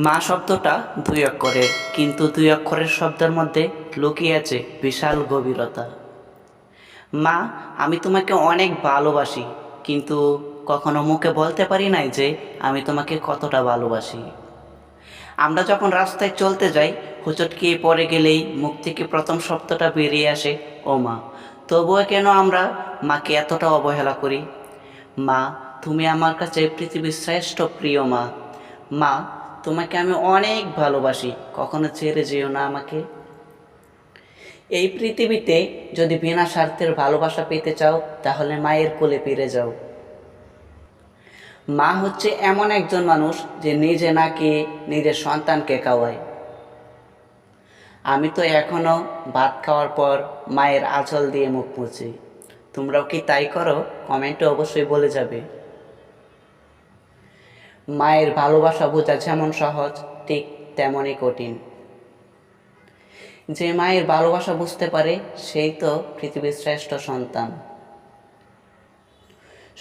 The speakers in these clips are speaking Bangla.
মা শব্দটা দুই অক্ষরের, কিন্তু দুই অক্ষরের শব্দের মধ্যে লুকিয়ে আছে বিশাল গভীরতা। মা, আমি তোমাকে অনেক ভালোবাসি, কিন্তু কখনো মুখে বলতে পারি নাই যে আমি তোমাকে কতটা ভালোবাসি। আমরা যখন রাস্তায় চলতে যাই, হোঁচটকিয়ে পড়ে গেলেই মুখ থেকে প্রথম শব্দটা বেরিয়ে আসে ও মা। তবুও কেন আমরা মাকে এতটা অবহেলা করি? মা, তুমি আমার কাছে পৃথিবীর শ্রেষ্ঠ প্রিয় মা। মা, তোমাকে আমি অনেক ভালোবাসি, কখনো ছেড়ে যেও না আমাকে। এই পৃথিবীতে যদি বিনা স্বার্থের ভালোবাসা পেতে চাও, তাহলে মায়ের কোলে ফিরে যাও। মা হচ্ছে এমন একজন মানুষ যে নিজে না খেয়ে নিজের সন্তানকে খাওয়ায়। আমি তো এখনও ভাত খাওয়ার পর মায়ের আঁচল দিয়ে মুখ মুছি। তোমরাও কি তাই করো? কমেন্টে অবশ্যই বলে যাবে। মায়ের ভালোবাসা বোঝা যেমন সহজ, ঠিক তেমনই কঠিন। যে মায়ের ভালোবাসা বুঝতে পারে, সেই তো পৃথিবীর শ্রেষ্ঠ সন্তান।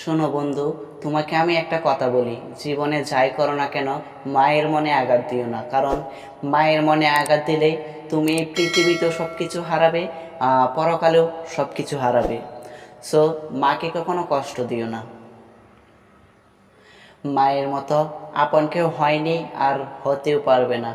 শোনো বন্ধু, তোমাকে আমি একটা কথা বলি, জীবনে যাই করো না কেন, মায়ের মনে আঘাত দিও না। কারণ মায়ের মনে আঘাত দিলে তুমি এই পৃথিবীতেও সব কিছু হারাবে, পরকালেও সব কিছু হারাবে। সো মাকে কখনো কষ্ট দিও না। মায়ের মতো আপন কেউ হয়নি আর হতেও পারবে না।